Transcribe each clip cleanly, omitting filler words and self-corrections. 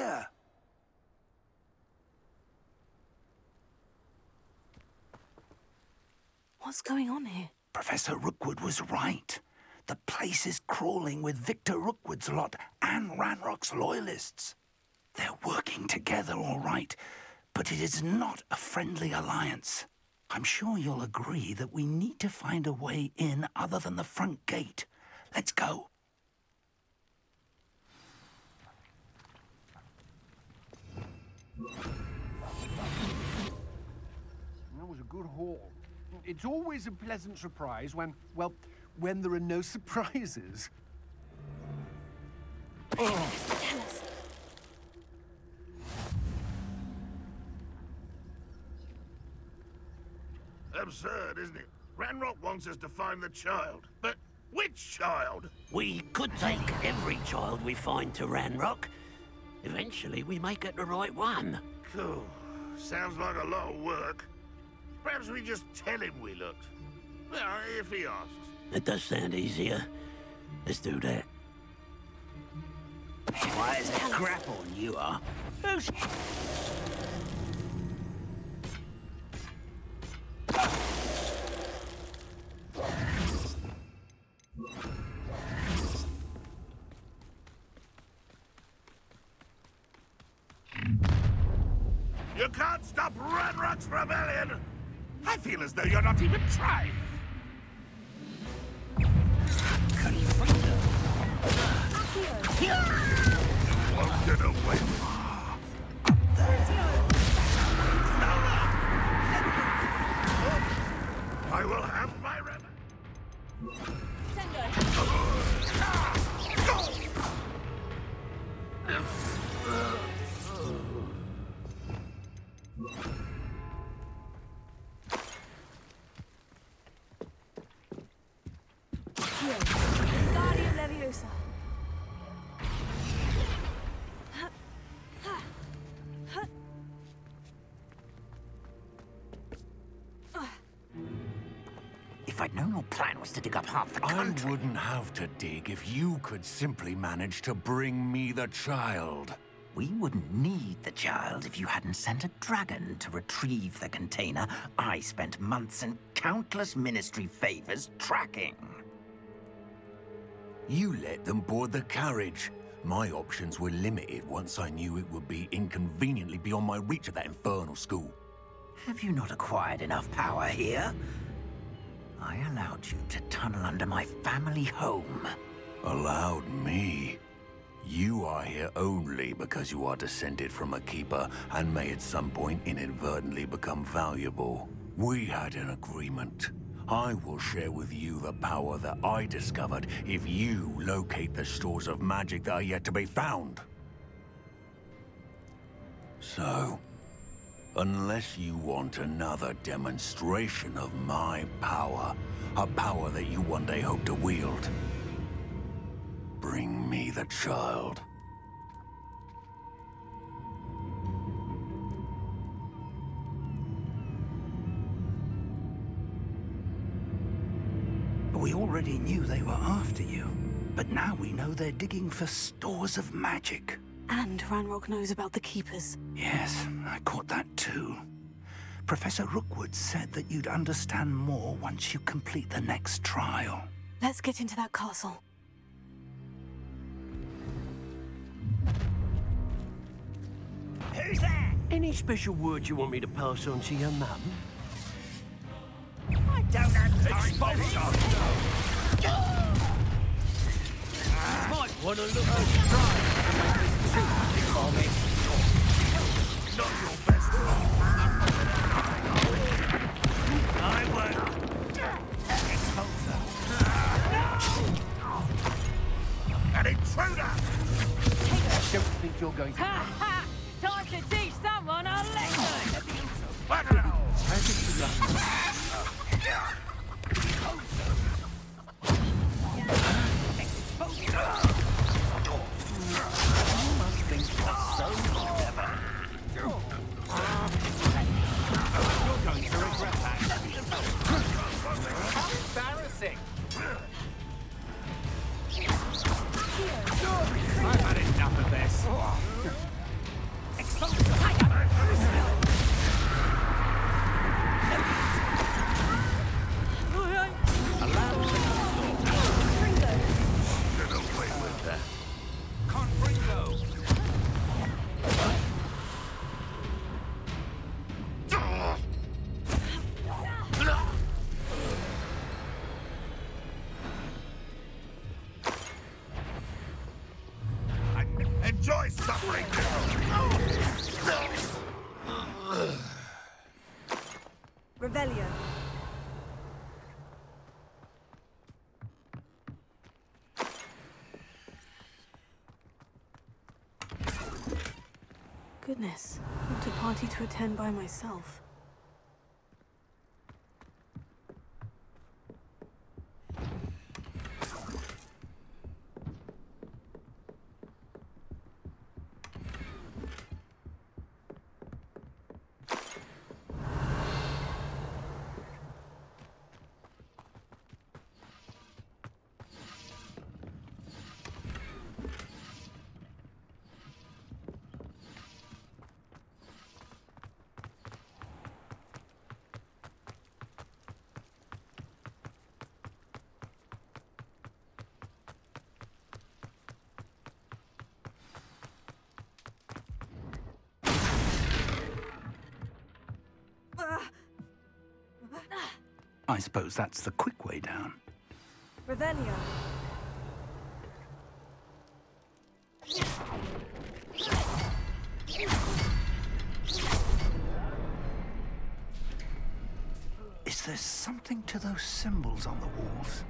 here. What's going on here? Professor Rookwood was right. The place is crawling with Victor Rookwood's lot and Ranrock's loyalists. They're working together, all right, but it is not a friendly alliance. I'm sure you'll agree that we need to find a way in other than the front gate. Let's go. That was a good haul. It's always a pleasant surprise when, well, when there are no surprises. Oh. Tell us. Absurd, isn't it? Ranrock wants us to find the child. But which child? We could take every child we find to Ranrock. Eventually, we may get the right one. Cool. Sounds like a lot of work. Perhaps we just tell him we looked. Well, if he asks. It does sound easier. Let's do that. Why is it crap on you, huh? Who's... You can't stop Ranrock's rebellion! I feel as though you're not even trying. Won't get away. I will have my rebel. Guardian Leviosa. If I'd known your plan was to dig up half the country... I wouldn't have to dig if you could simply manage to bring me the child. We wouldn't need the child if you hadn't sent a dragon to retrieve the container I spent months and countless ministry favors tracking. You let them board the carriage. My options were limited once I knew it would be inconveniently beyond my reach at that infernal school. Have you not acquired enough power here? I allowed you to tunnel under my family home. Allowed me? You are here only because you are descended from a keeper and may at some point inadvertently become valuable. We had an agreement. I will share with you the power that I discovered if you locate the stores of magic that are yet to be found. So, unless you want another demonstration of my power, a power that you one day hope to wield, bring me the child. We already knew they were after you, but now we know they're digging for stores of magic. And Ranrock knows about the Keepers. Yes, I caught that too. Professor Rookwood said that you'd understand more once you complete the next trial. Let's get into that castle. Who's that? Any special words you want me to pass on to your mum? I don't have time for this. Might want to look at Not your best one. I won't. An intruder! I don't think you're going to... Ha ha! Time to teach someone a lesson! Back now! I think you love me. You must think you're so clever. You're going to regret that. How embarrassing! I've had enough of this. Revelio. Goodness, what a party to attend by myself. I suppose that's the quick way down. Revelio. Is there something to those symbols on the walls?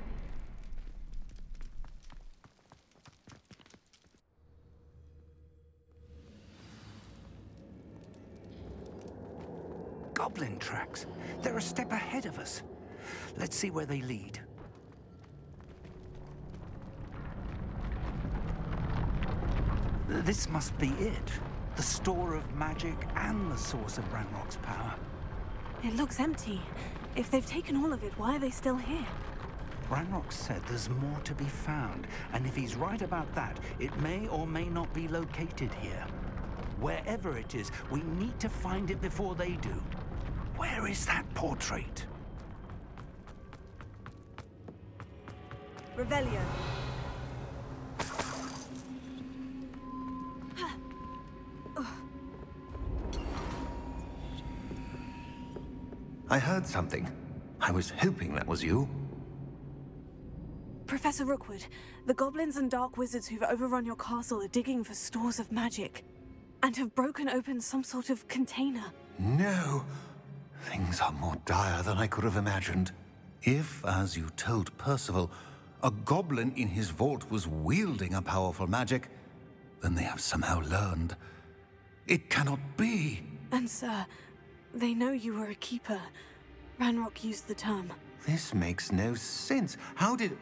Goblin tracks. They're a step ahead of us. Let's see where they lead. This must be it. The store of magic and the source of Ranrock's power. It looks empty. If they've taken all of it, why are they still here? Ranrock said there's more to be found, and if he's right about that, it may or may not be located here. Wherever it is, we need to find it before they do. Where is that portrait? Revelio. I heard something. I was hoping that was you. Professor Rookwood, the goblins and dark wizards who've overrun your castle are digging for stores of magic and have broken open some sort of container. No. Things are more dire than I could have imagined. If, as you told Percival, a goblin in his vault was wielding a powerful magic, then they have somehow learned. It cannot be. And sir, they know you were a keeper. Ranrock used the term. This makes no sense. How did...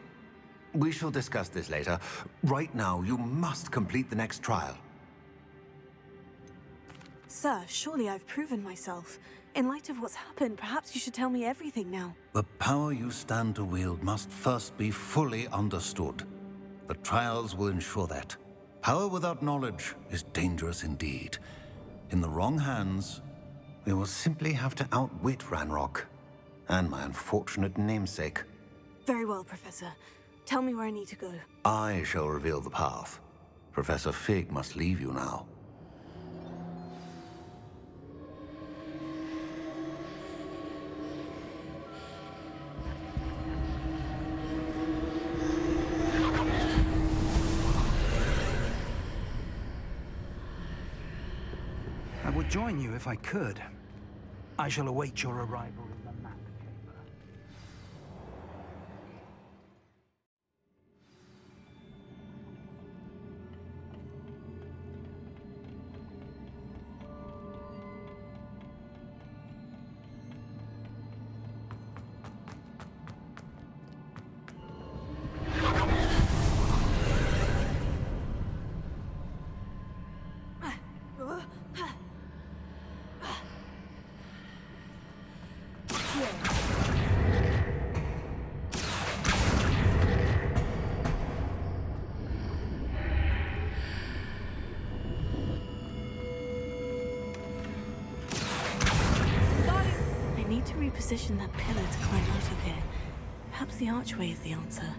We shall discuss this later. Right now, you must complete the next trial. Sir, surely I've proven myself. In light of what's happened, perhaps you should tell me everything now. The power you stand to wield must first be fully understood. The trials will ensure that. Power without knowledge is dangerous indeed. In the wrong hands, we will simply have to outwit Ranrock and my unfortunate namesake. Very well, Professor. Tell me where I need to go. I shall reveal the path. Professor Fig must leave you now. I would join you if I could. I shall await your arrival in the map chamber. Reposition that pillar to climb out of here. Perhaps the archway is the answer.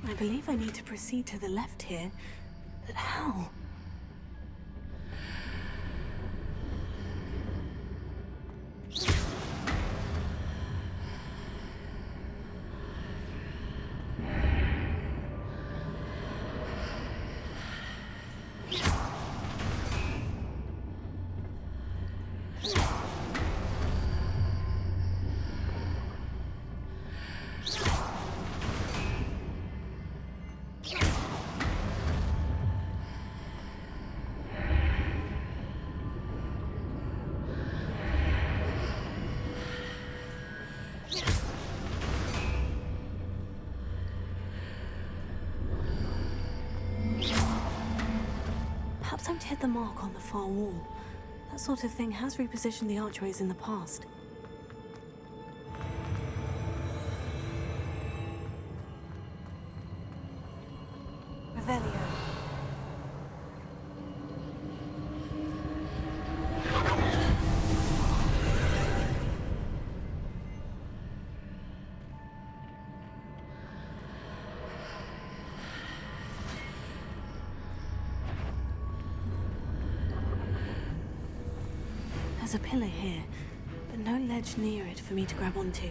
I believe I need to proceed to the left here, but how? Perhaps I've hit the mark on the far wall. That sort of thing has repositioned the archways in the past. Revelio. There's a pillar here, but no ledge near it for me to grab onto.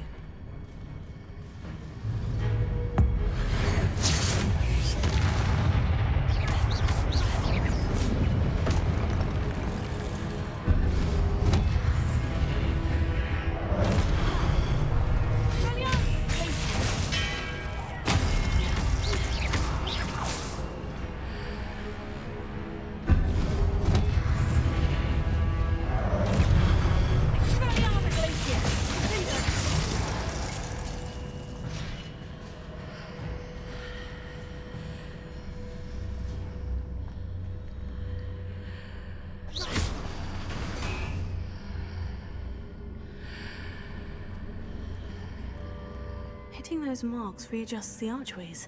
Hitting those marks readjusts the archways.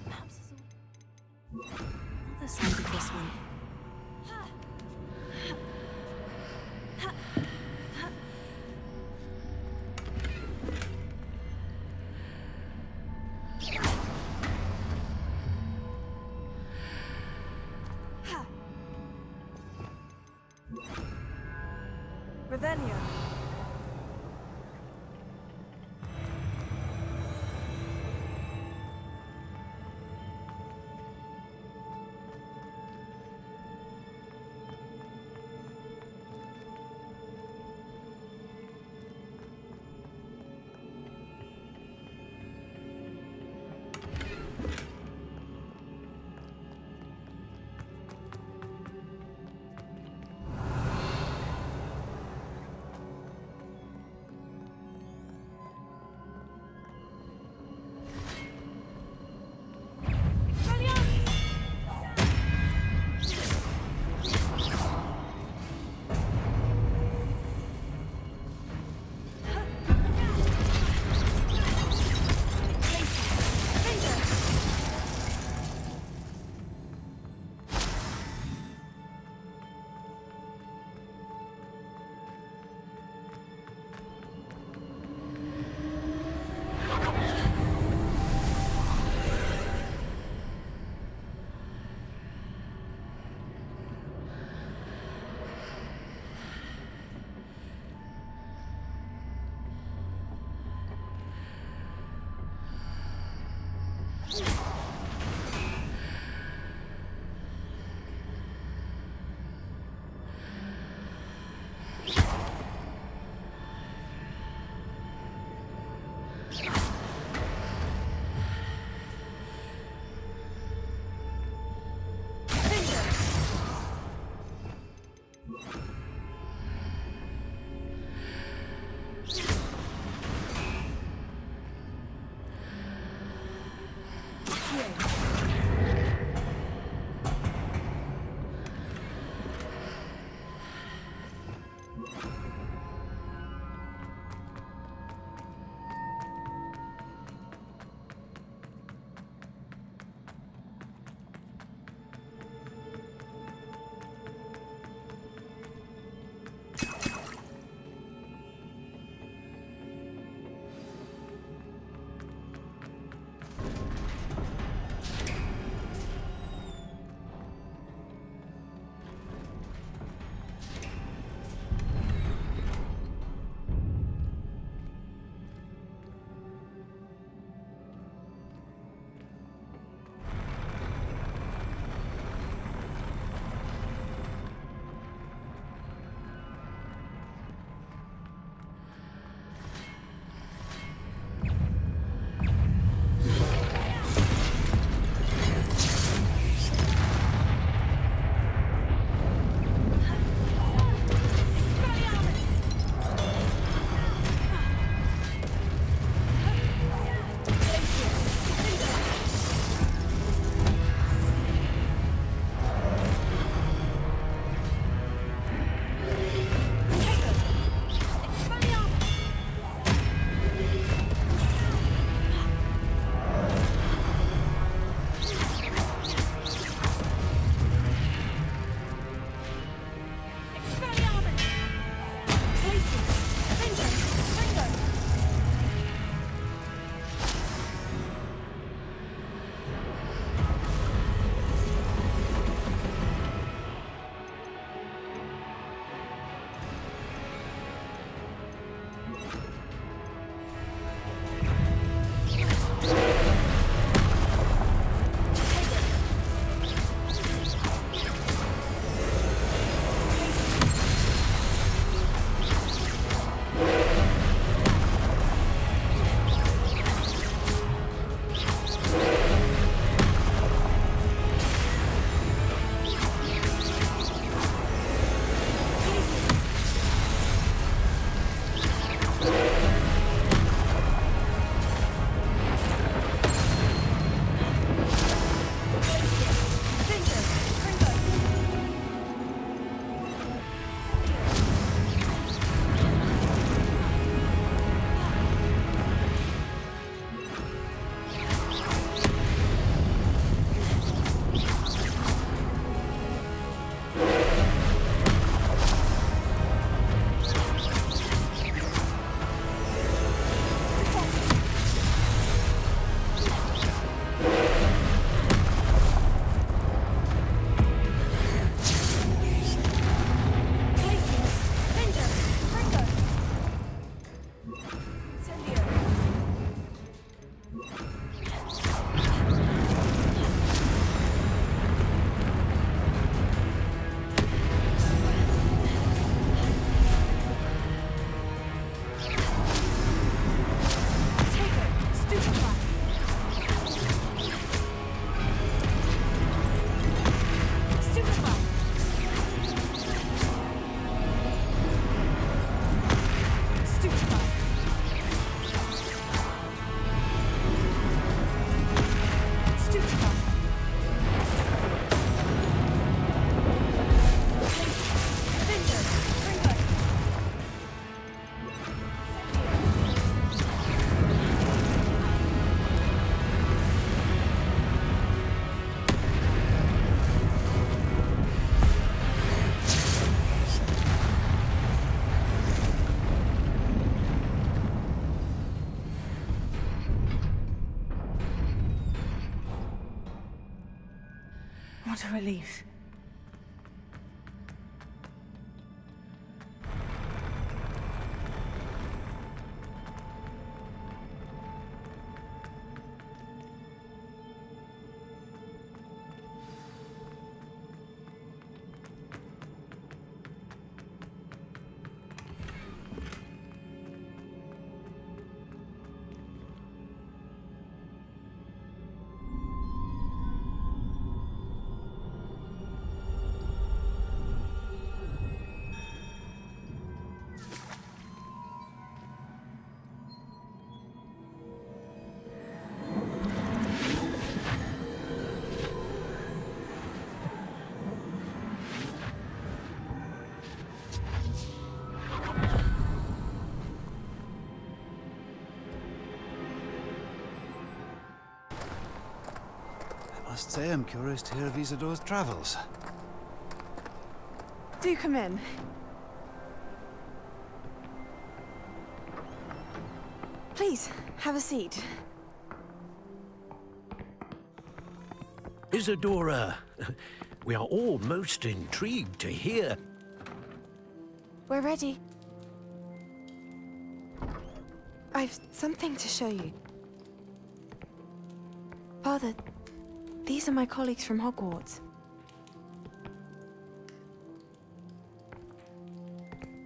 Perhaps there's another side of this one. Revelio. What a relief. I must say I'm curious to hear of Isidore's travels. Do come in. Please, have a seat. Isadora, we are all most intrigued to hear. We're ready. I've something to show you. Father, these are my colleagues from Hogwarts.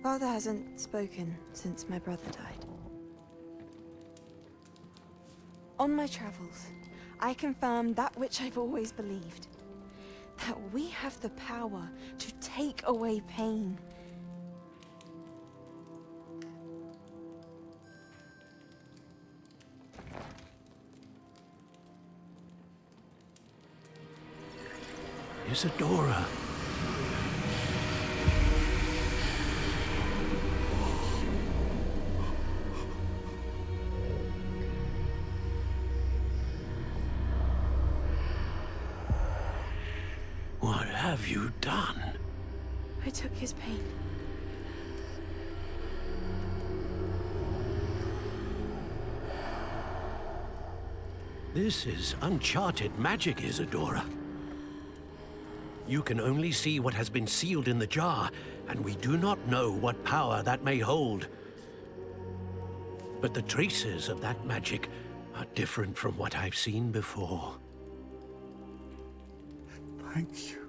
Father hasn't spoken since my brother died. On my travels, I confirmed that which I've always believed. That we have the power to take away pain. Isadora. What have you done? I took his pain. This is uncharted magic, Isadora. You can only see what has been sealed in the jar, and we do not know what power that may hold. But the traces of that magic are different from what I've seen before. Thank you.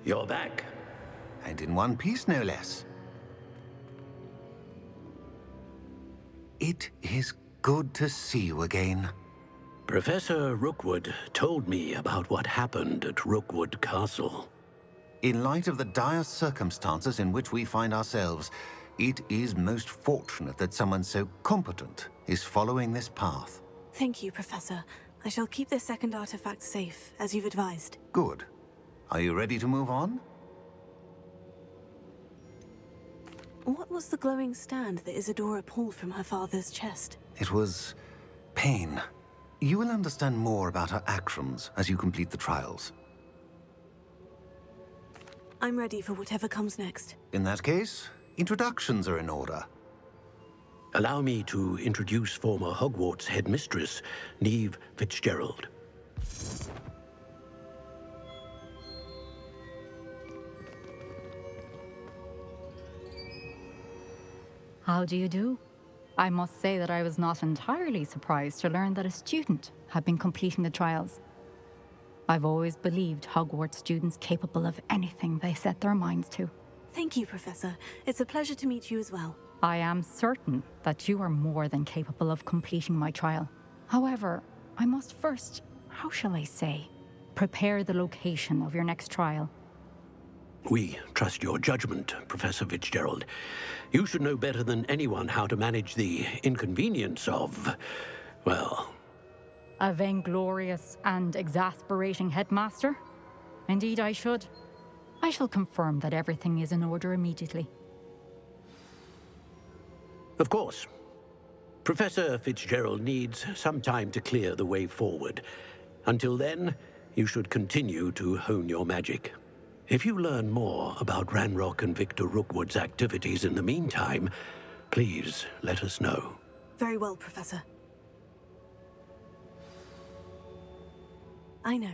You're back. And in one piece, no less. It is good to see you again. Professor Rookwood told me about what happened at Rookwood Castle. In light of the dire circumstances in which we find ourselves, it is most fortunate that someone so competent is following this path. Thank you, Professor. I shall keep this second artifact safe, as you've advised. Good. Are you ready to move on? What was the glowing stand that Isadora pulled from her father's chest? It was pain. You will understand more about her actions as you complete the trials. I'm ready for whatever comes next. In that case, introductions are in order. Allow me to introduce former Hogwarts headmistress, Neve Fitzgerald. How do you do? I must say that I was not entirely surprised to learn that a student had been completing the trials. I've always believed Hogwarts students capable of anything they set their minds to. Thank you, Professor. It's a pleasure to meet you as well. I am certain that you are more than capable of completing my trial. However, I must first, how shall I say, prepare the location of your next trial. We trust your judgment, Professor Fitzgerald. You should know better than anyone how to manage the inconvenience of, well... A vainglorious and exasperating headmaster? Indeed, I should. I shall confirm that everything is in order immediately. Of course. Professor Fitzgerald needs some time to clear the way forward. Until then, you should continue to hone your magic. If you learn more about Ranrock and Victor Rookwood's activities in the meantime, please let us know. Very well, Professor. I know.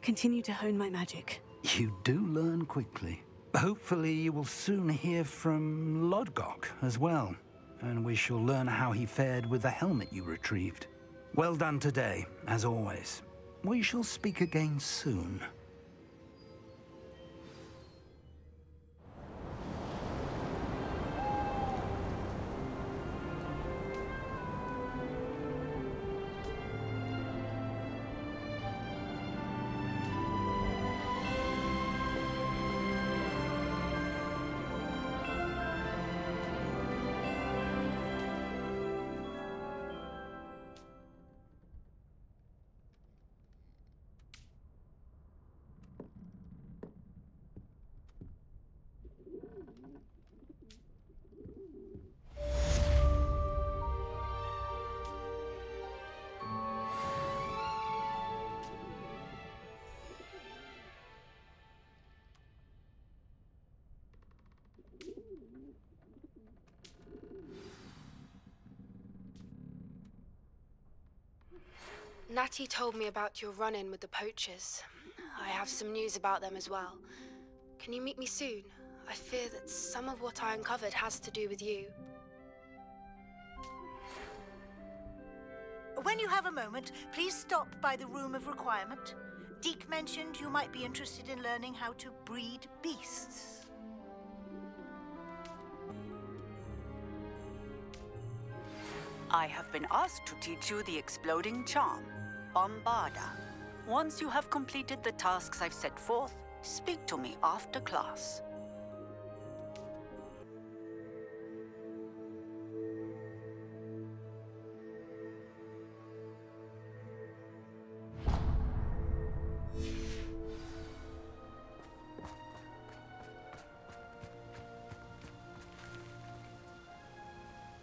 Continue to hone my magic. You do learn quickly. Hopefully you will soon hear from Lodgok as well, and we shall learn how he fared with the helmet you retrieved. Well done today, as always. We shall speak again soon. Natty told me about your run-in with the poachers. I have some news about them as well. Can you meet me soon? I fear that some of what I uncovered has to do with you. When you have a moment, please stop by the Room of Requirement. Deke mentioned you might be interested in learning how to breed beasts. I have been asked to teach you the exploding charm, Bombarda. Once you have completed the tasks I've set forth, speak to me after class.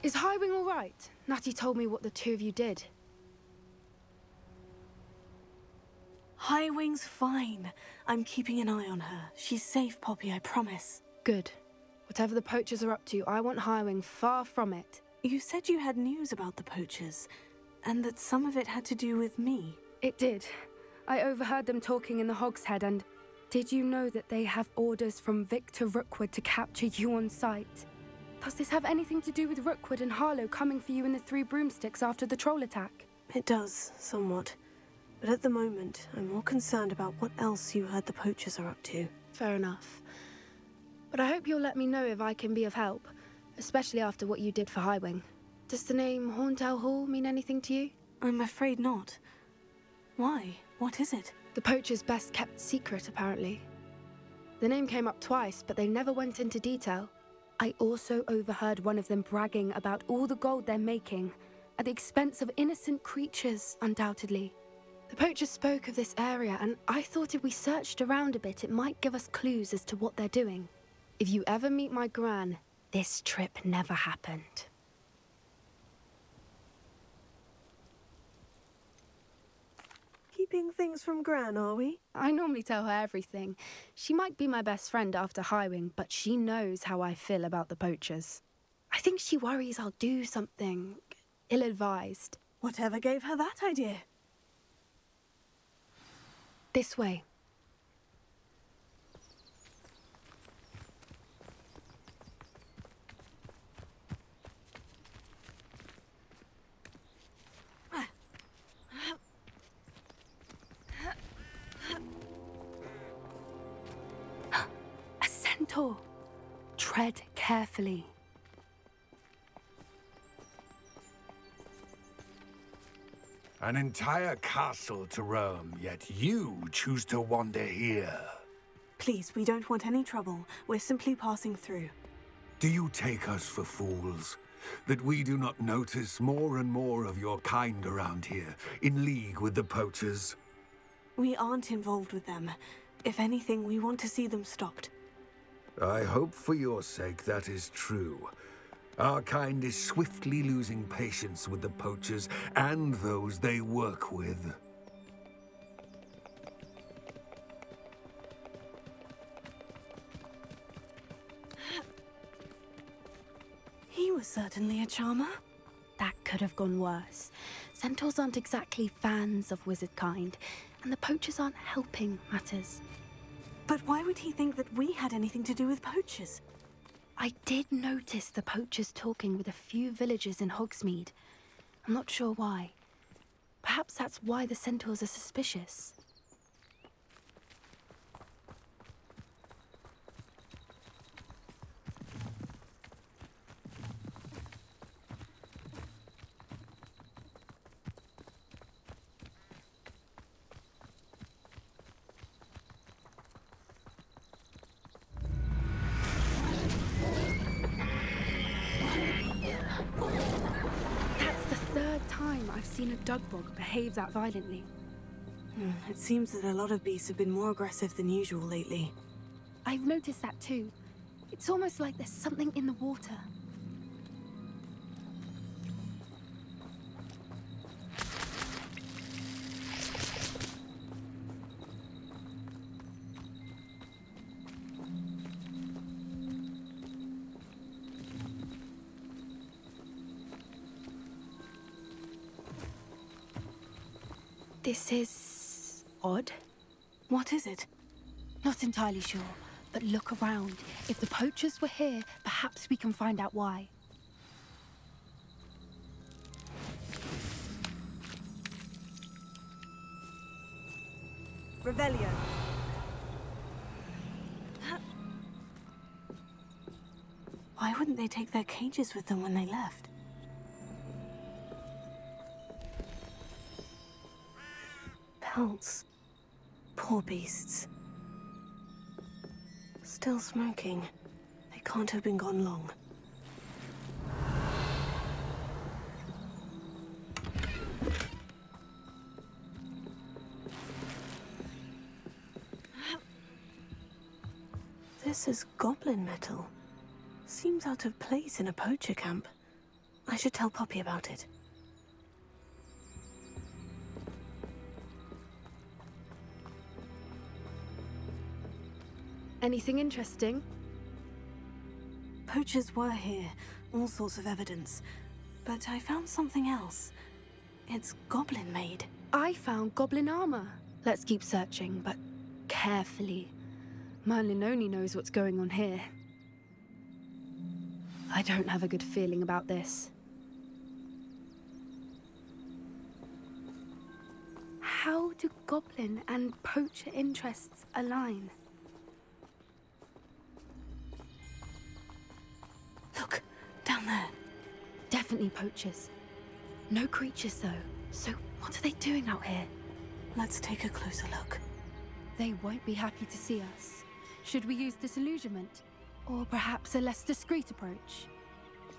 Is Highwing all right? Natty told me what the two of you did. Highwing's fine. I'm keeping an eye on her. She's safe, Poppy, I promise. Good. Whatever the poachers are up to, I want Highwing far from it. You said you had news about the poachers, and that some of it had to do with me. It did. I overheard them talking in the Hogshead, and did you know that they have orders from Victor Rookwood to capture you on sight? Does this have anything to do with Rookwood and Harlow coming for you in the Three Broomsticks after the troll attack? It does, somewhat. But at the moment, I'm more concerned about what else you heard the poachers are up to. Fair enough. But I hope you'll let me know if I can be of help, especially after what you did for Highwing. Does the name Horntail Hall mean anything to you? I'm afraid not. Why? What is it? The poachers' best kept secret, apparently. The name came up twice, but they never went into detail. I also overheard one of them bragging about all the gold they're making, at the expense of innocent creatures, undoubtedly. The poachers spoke of this area, and I thought if we searched around a bit, it might give us clues as to what they're doing. If you ever meet my Gran, this trip never happened. Keeping things from Gran, are we? I normally tell her everything. She might be my best friend after Highwing, but she knows how I feel about the poachers. I think she worries I'll do something ill-advised. Whatever gave her that idea? This way. A centaur. Tread carefully. An entire castle to roam, yet you choose to wander here. Please, we don't want any trouble. We're simply passing through. Do you take us for fools? That we do not notice more and more of your kind around here, in league with the poachers? We aren't involved with them. If anything, we want to see them stopped. I hope for your sake that is true. Our kind is swiftly losing patience with the poachers and those they work with. He was certainly a charmer. That could have gone worse. Centaurs aren't exactly fans of wizard kind, and the poachers aren't helping matters. But why would he think that we had anything to do with poachers? I did notice the poachers talking with a few villagers in Hogsmeade. I'm not sure why. Perhaps that's why the centaurs are suspicious. I've seen a dugbog behave that violently. It seems that a lot of beasts have been more aggressive than usual lately. I've noticed that too. It's almost like there's something in the water. This is odd. What is it? Not entirely sure, but look around. If the poachers were here, perhaps we can find out why. Revelio. Why wouldn't they take their cages with them when they left? Pelts. Poor beasts. Still smoking. They can't have been gone long. This is goblin metal. Seems out of place in a poacher camp. I should tell Poppy about it. Anything interesting? Poachers were here, all sorts of evidence. But I found something else. It's goblin-made. I found goblin armor. Let's keep searching, but carefully. Merlin only knows what's going on here. I don't have a good feeling about this. How do goblin and poacher interests align? Look, down there. Definitely poachers. No creatures, though. So what are they doing out here? Let's take a closer look. They won't be happy to see us. Should we use disillusionment? Or perhaps a less discreet approach?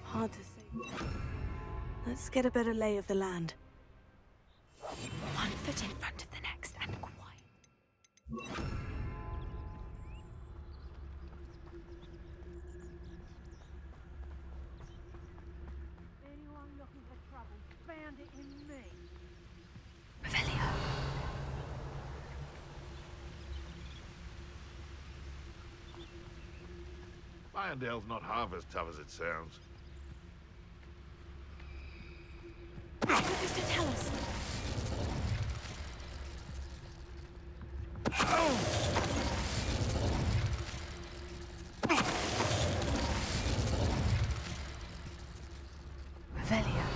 Hard to say. Let's get a better lay of the land. One foot in front of the next and quiet. Anyone looking for trouble, found it in me. Revelio. Irondale's not half as tough as it sounds. What is to tell us? Revelio.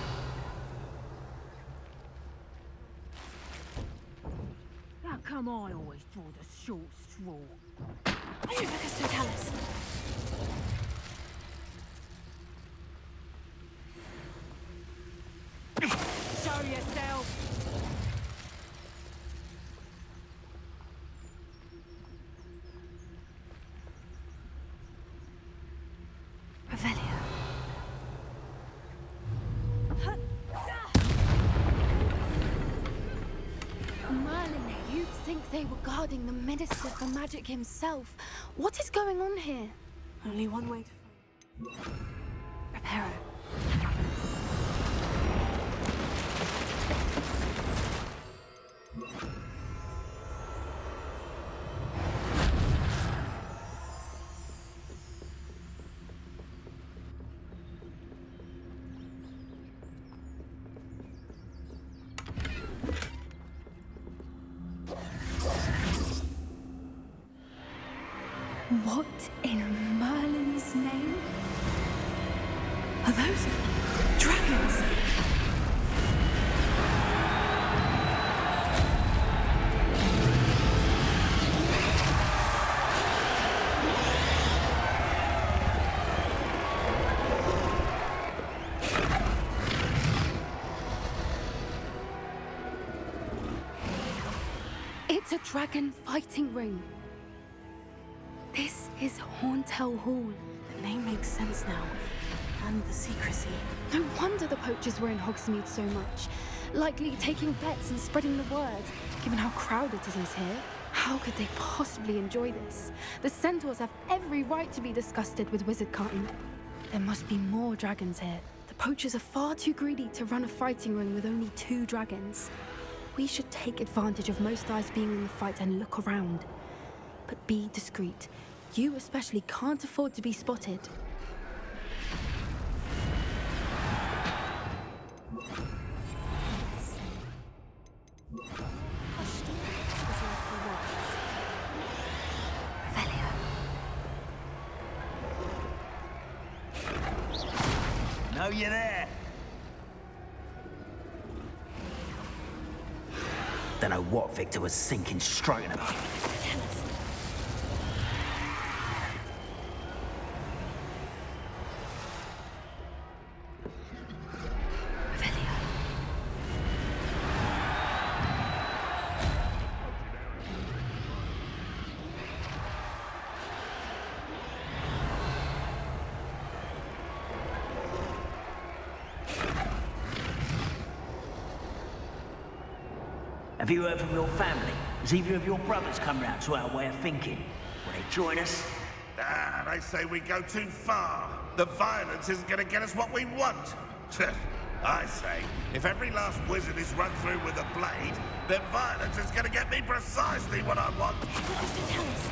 How come I always draw the short straw? Lucas Totalis. Show yourself! Revelio. Merlin, you've think they were guarding the Minister for Magic himself. What is going on here? Only one way to find Reparo. What in Merlin's name? Are those dragons? It's a dragon fighting ring. This is Hauntel Hall. The name makes sense now. And the secrecy. No wonder the poachers were in Hogsmeade so much. Likely taking bets and spreading the word, given how crowded it is here. How could they possibly enjoy this? The centaurs have every right to be disgusted with wizardkind. There must be more dragons here. The poachers are far too greedy to run a fighting ring with only 2 dragons. We should take advantage of most eyes being in the fight and look around. But be discreet. You especially can't afford to be spotted. Know you there? Don't know what Victor was thinking, stroking about. Have you heard from your family? Has either of your brothers come round to our way of thinking? Will they join us? Ah, they say we go too far. The violence isn't going to get us what we want. I say, if every last wizard is run through with a blade, then violence is going to get me precisely what I want. Mr. Tallis.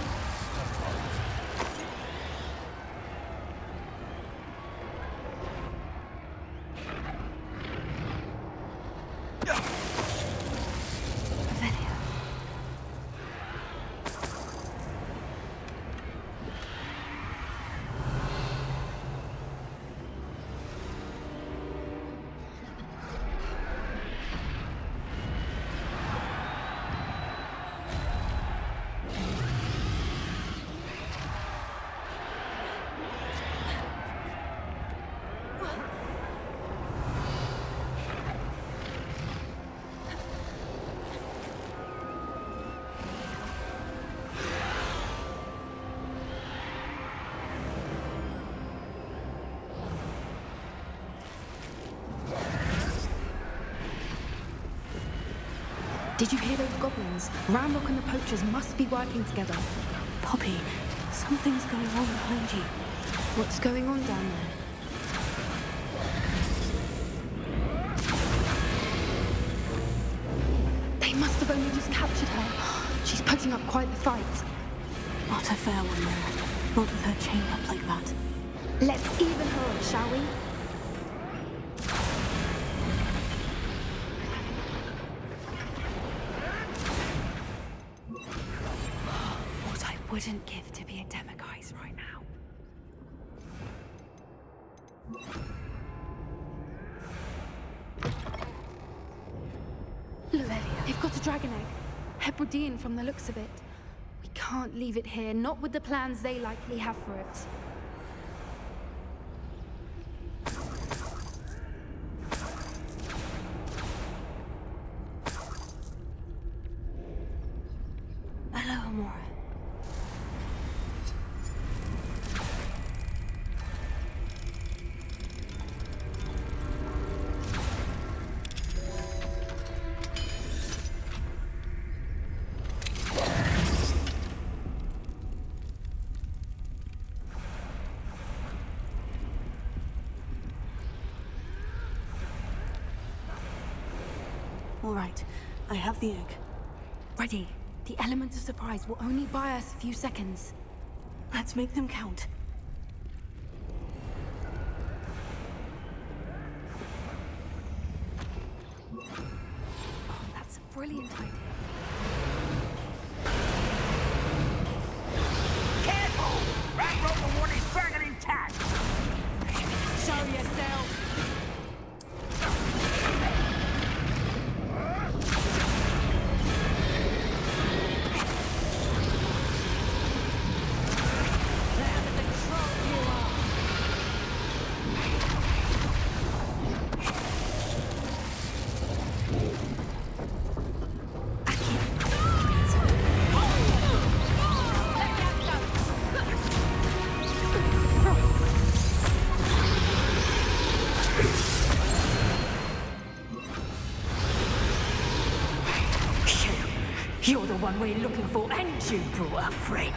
Did you hear those goblins? Ramrock and the poachers must be working together. Poppy, something's going on behind you. What's going on down there? They must have only just captured her. She's putting up quite the fight. Not a fair one, though. Not with her chained up like that. Let's even her on, shall we? Wouldn't give to be a demiguise right now. Look, they've got a dragon egg. Hebridean from the looks of it. We can't leave it here, not with the plans they likely have for it. Hello, Amora. All right, I have the egg. Ready. The element of surprise will only buy us a few seconds. Let's make them count. Oh, that's a brilliant idea. Careful! That rope will want his dragon intact! Show yourself! You're the one we're looking for, and you brought a friend.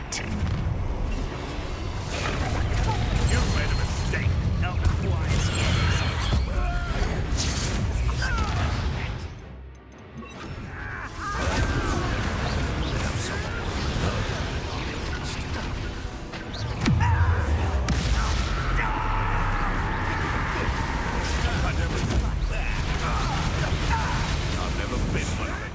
You made a mistake. Not quite yet. I've never been one of them.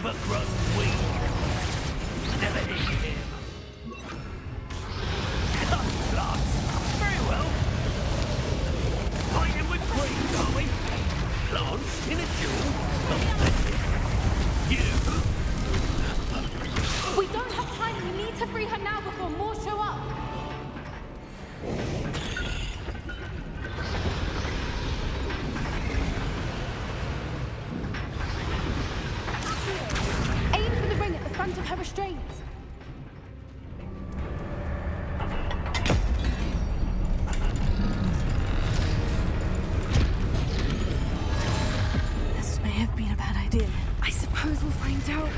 Overgrown weed. Never needed him. Plants. Very well. Find him with green, can't we? Plants in a duel. You. We don't have time. We need to free her now before more show up. Aim for the ring at the front of her restraints. This may have been a bad idea. I suppose we'll find out.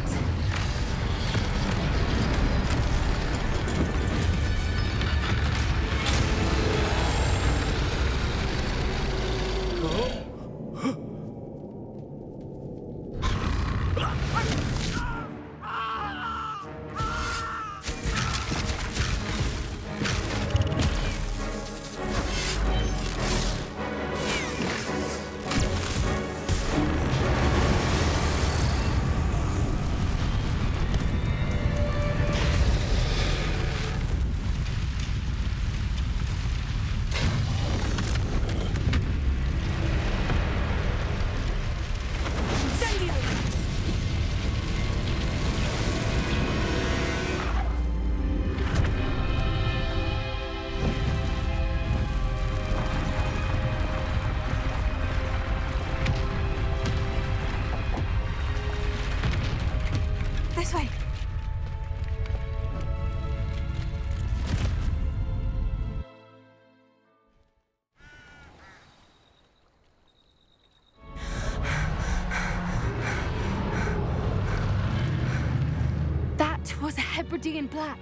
This way. That was a Hebridean black.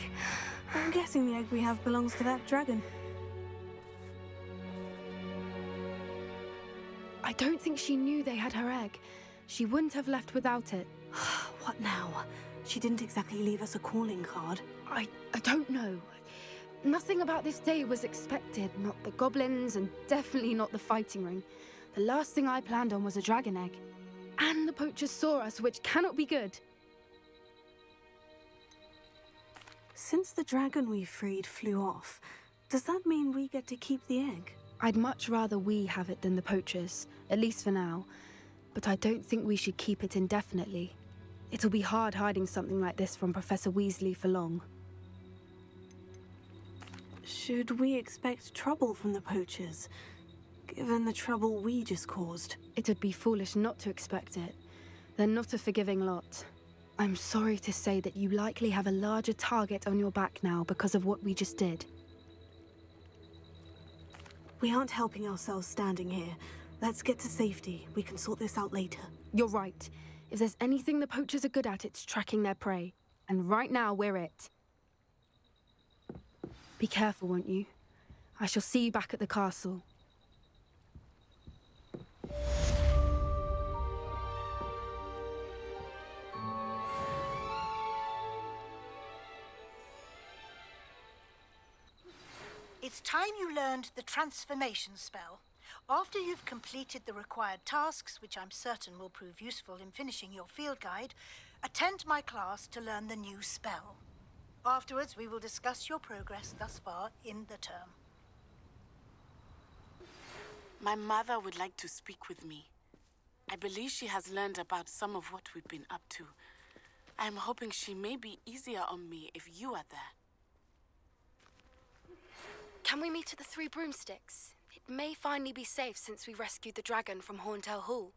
I'm guessing the egg we have belongs to that dragon. I don't think she knew they had her egg. She wouldn't have left without it. What now? She didn't exactly leave us a calling card. I don't know. Nothing about this day was expected. Not the goblins, and definitely not the fighting ring. The last thing I planned on was a dragon egg. And the poachers saw us, which cannot be good. Since the dragon we freed flew off, does that mean we get to keep the egg? I'd much rather we have it than the poachers, at least for now. But I don't think we should keep it indefinitely. It'll be hard hiding something like this from Professor Weasley for long. Should we expect trouble from the poachers? given the trouble we just caused. It'd be foolish not to expect it. They're not a forgiving lot. I'm sorry to say that you likely have a larger target on your back now because of what we just did. We aren't helping ourselves standing here. Let's get to safety. We can sort this out later. You're right. If there's anything the poachers are good at, it's tracking their prey. And right now, we're it. Be careful, won't you? I shall see you back at the castle. It's time you learned the transformation spell. After you've completed the required tasks, which I'm certain will prove useful in finishing your field guide, attend my class to learn the new spell. Afterwards, we will discuss your progress thus far in the term. My mother would like to speak with me. I believe she has learned about some of what we've been up to. I'm hoping she may be easier on me if you are there. Can we meet at the Three Broomsticks? It may finally be safe since we rescued the dragon from Horntail Hall.